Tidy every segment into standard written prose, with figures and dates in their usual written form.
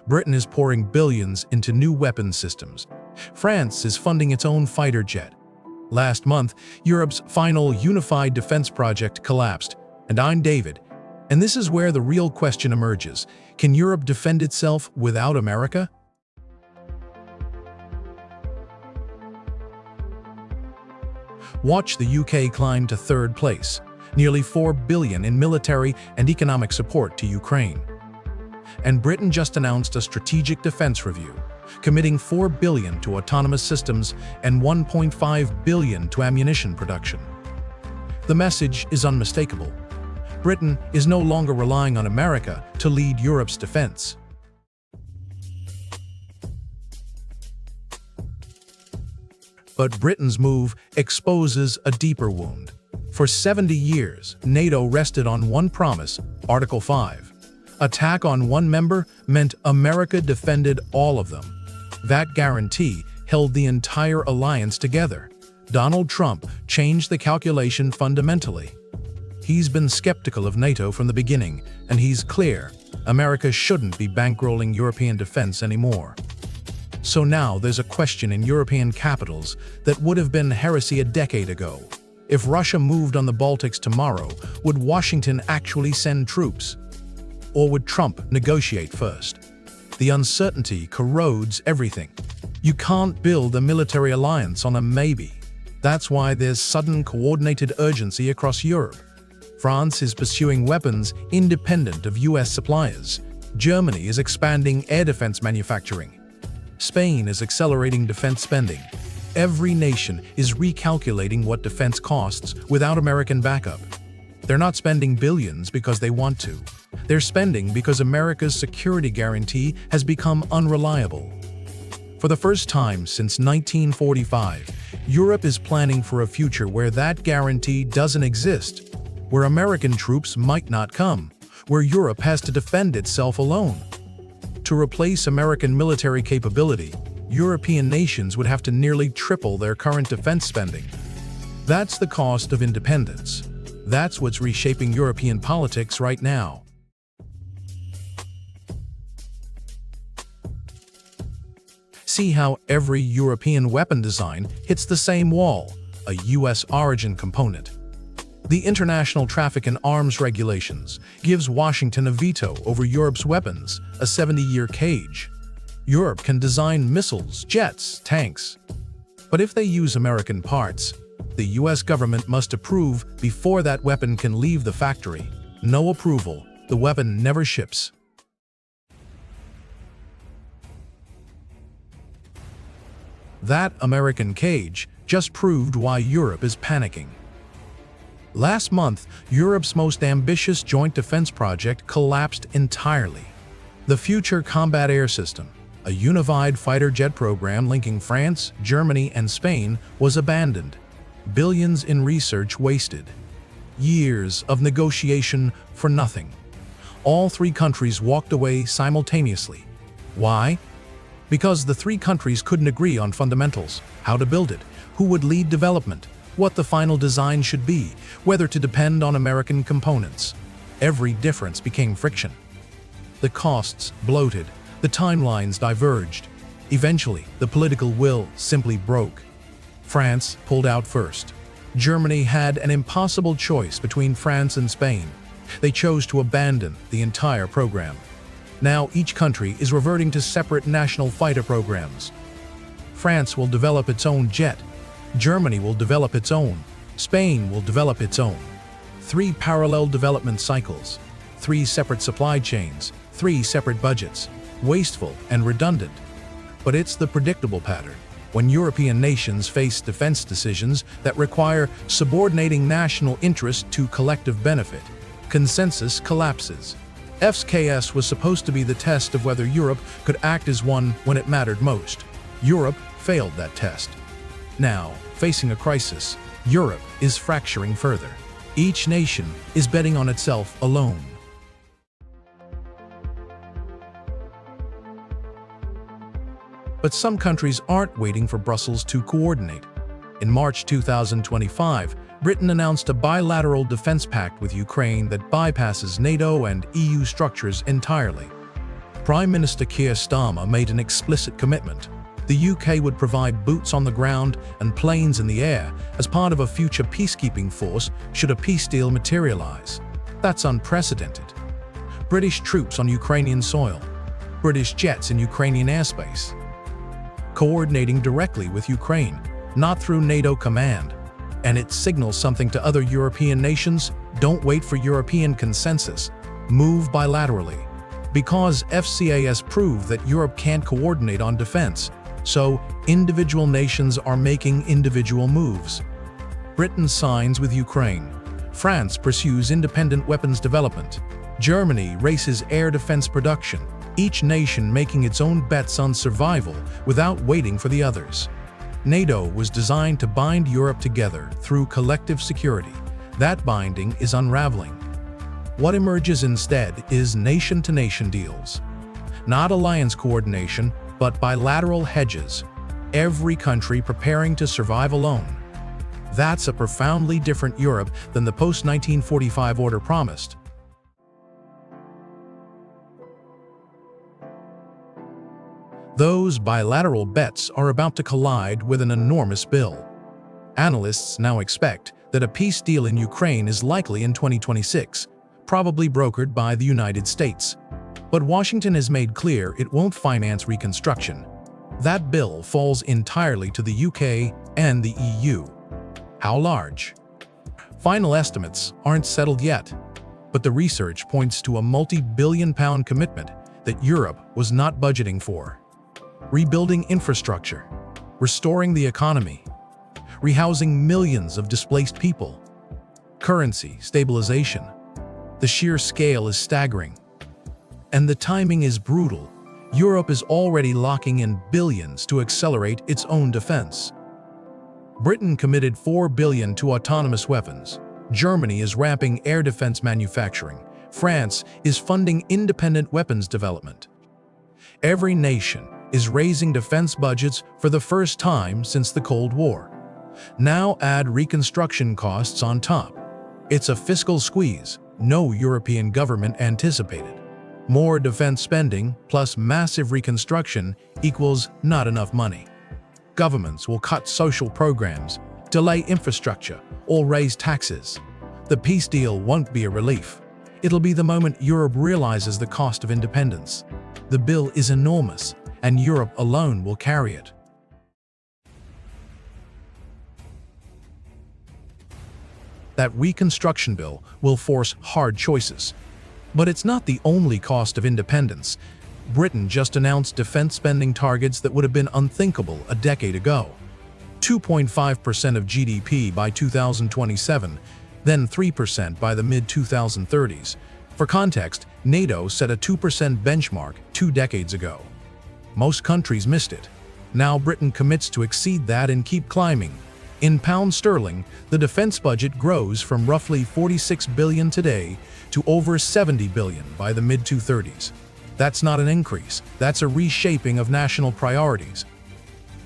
Britain is pouring billions into new weapons systems. France is funding its own fighter jet. Last month, Europe's final unified defense project collapsed, and I'm David. And this is where the real question emerges. Can Europe defend itself without America? Watch the UK climb to third place, nearly $4 billion in military and economic support to Ukraine. And Britain just announced a strategic defense review, committing $4 billion to autonomous systems and $1.5 billion to ammunition production. The message is unmistakable. Britain is no longer relying on America to lead Europe's defense. But Britain's move exposes a deeper wound. For 70 years, NATO rested on one promise, Article 5. Attack on one member meant America defended all of them. That guarantee held the entire alliance together. Donald Trump changed the calculation fundamentally. He's been skeptical of NATO from the beginning, and he's clear America shouldn't be bankrolling European defense anymore. So now there's a question in European capitals that would have been heresy a decade ago. If Russia moved on the Baltics tomorrow, would Washington actually send troops? Or would Trump negotiate first? The uncertainty corrodes everything. You can't build a military alliance on a maybe. That's why there's sudden coordinated urgency across Europe. France is pursuing weapons independent of US suppliers. Germany is expanding air defense manufacturing. Spain is accelerating defense spending. Every nation is recalculating what defense costs without American backup. They're not spending billions because they want to. They're spending because America's security guarantee has become unreliable. For the first time since 1945, Europe is planning for a future where that guarantee doesn't exist, where American troops might not come, where Europe has to defend itself alone. To replace American military capability, European nations would have to nearly triple their current defense spending. That's the cost of independence. That's what's reshaping European politics right now. See how every European weapon design hits the same wall, a US origin component. The International Traffic in Arms Regulations gives Washington a veto over Europe's weapons, a 70-year cage. Europe can design missiles, jets, tanks. But if they use American parts, the US government must approve before that weapon can leave the factory. No approval, the weapon never ships. That American cage just proved why Europe is panicking. Last month, Europe's most ambitious joint defense project collapsed entirely. The Future Combat Air System, a unified fighter jet program linking France, Germany, and Spain, was abandoned. Billions in research wasted. Years of negotiation for nothing. All three countries walked away simultaneously. Why? Because the three countries couldn't agree on fundamentals, how to build it, who would lead development, what the final design should be, whether to depend on American components. Every difference became friction. The costs bloated, the timelines diverged. Eventually, the political will simply broke. France pulled out first. Germany had an impossible choice between France and Spain. They chose to abandon the entire program. Now each country is reverting to separate national fighter programs. France will develop its own jet. Germany will develop its own. Spain will develop its own. 3 parallel development cycles. 3 separate supply chains. 3 separate budgets. Wasteful and redundant. But it's the predictable pattern. When European nations face defense decisions that require subordinating national interest to collective benefit, consensus collapses. FKS was supposed to be the test of whether Europe could act as one when it mattered most. Europe failed that test. Now, facing a crisis, Europe is fracturing further. Each nation is betting on itself alone. But some countries aren't waiting for Brussels to coordinate. In March 2025, Britain announced a bilateral defense pact with Ukraine that bypasses NATO and EU structures entirely. Prime Minister Keir Starmer made an explicit commitment. The UK would provide boots on the ground and planes in the air as part of a future peacekeeping force should a peace deal materialize. That's unprecedented. British troops on Ukrainian soil. British jets in Ukrainian airspace. Coordinating directly with Ukraine, not through NATO command. And it signals something to other European nations: don't wait for European consensus. Move bilaterally. Because FCAS proved that Europe can't coordinate on defense, so individual nations are making individual moves. Britain signs with Ukraine. France pursues independent weapons development. Germany races air defense production, each nation making its own bets on survival without waiting for the others. NATO was designed to bind Europe together through collective security. That binding is unraveling. What emerges instead is nation-to-nation deals. Not alliance coordination, but bilateral hedges. Every country preparing to survive alone. That's a profoundly different Europe than the post-1945 order promised. Those bilateral bets are about to collide with an enormous bill. Analysts now expect that a peace deal in Ukraine is likely in 2026, probably brokered by the United States. But Washington has made clear it won't finance reconstruction. That bill falls entirely to the UK and the EU. How large? Final estimates aren't settled yet, but the research points to a multi-billion-pound commitment that Europe was not budgeting for. Rebuilding infrastructure, restoring the economy, rehousing millions of displaced people, currency stabilization. The sheer scale is staggering. And the timing is brutal. Europe is already locking in billions to accelerate its own defense. Britain committed $4 billion to autonomous weapons. Germany is ramping air defense manufacturing. France is funding independent weapons development. Every nation is raising defense budgets for the first time since the Cold War. Now add reconstruction costs on top. It's a fiscal squeeze no European government anticipated. More defense spending plus massive reconstruction equals not enough money. Governments will cut social programs, delay infrastructure, or raise taxes. The peace deal won't be a relief. It'll be the moment Europe realizes the cost of independence. The bill is enormous, and Europe alone will carry it. That reconstruction bill will force hard choices. But it's not the only cost of independence. Britain just announced defense spending targets that would have been unthinkable a decade ago. 2.5% of GDP by 2027, then 3% by the mid-2030s. For context, NATO set a 2% benchmark 2 decades ago. Most countries missed it. Now Britain commits to exceed that and keep climbing. In pound sterling, the defense budget grows from roughly $46 billion today to over $70 billion by the mid-2030s. That's not an increase, that's a reshaping of national priorities.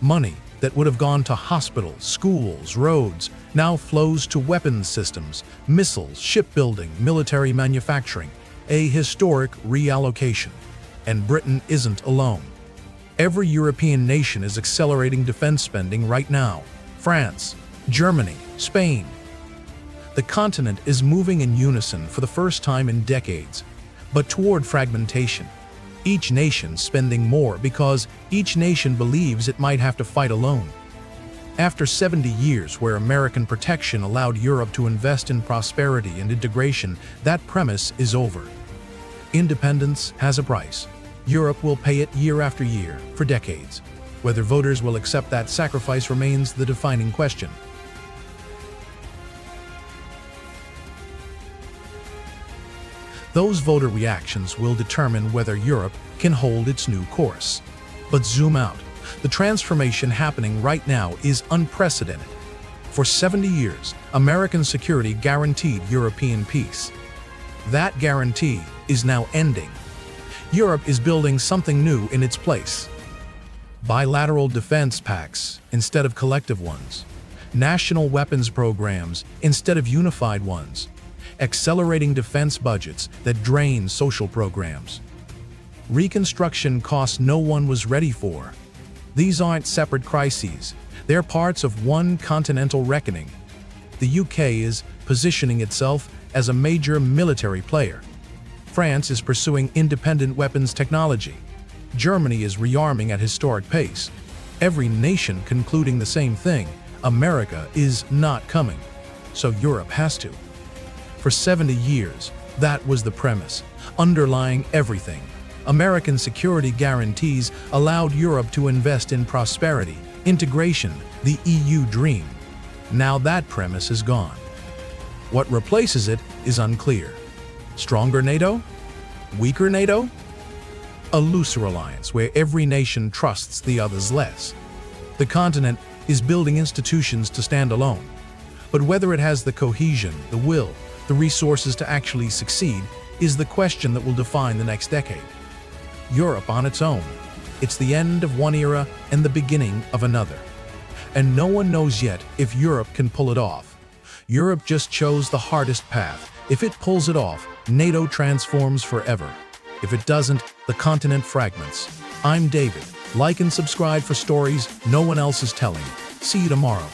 Money that would have gone to hospitals, schools, roads, now flows to weapons systems, missiles, shipbuilding, military manufacturing, a historic reallocation. And Britain isn't alone. Every European nation is accelerating defense spending right now. France, Germany, Spain. The continent is moving in unison for the first time in decades, but toward fragmentation. Each nation spending more because each nation believes it might have to fight alone. After 70 years where American protection allowed Europe to invest in prosperity and integration, that premise is over. Independence has a price. Europe will pay it year after year for decades. Whether voters will accept that sacrifice remains the defining question. Those voter reactions will determine whether Europe can hold its new course. But zoom out. The transformation happening right now is unprecedented. For 70 years, American security guaranteed European peace. That guarantee is now ending. Europe is building something new in its place. Bilateral defense pacts instead of collective ones. National weapons programs instead of unified ones. Accelerating defense budgets that drain social programs. Reconstruction costs no one was ready for. These aren't separate crises. They're parts of one continental reckoning. The UK is positioning itself as a major military player. France is pursuing independent weapons technology. Germany is rearming at historic pace. Every nation concluding the same thing: America is not coming, so Europe has to. For 70 years, that was the premise, underlying everything. American security guarantees allowed Europe to invest in prosperity, integration, the EU dream. Now that premise is gone. What replaces it is unclear. Stronger NATO? Weaker NATO? A looser alliance where every nation trusts the others less. The continent is building institutions to stand alone. But whether it has the cohesion, the will, the resources to actually succeed is the question that will define the next decade. Europe on its own. It's the end of one era and the beginning of another. And no one knows yet if Europe can pull it off. Europe just chose the hardest path. If it pulls it off, NATO transforms forever. If it doesn't, the continent fragments. I'm David. Like and subscribe for stories no one else is telling. See you tomorrow.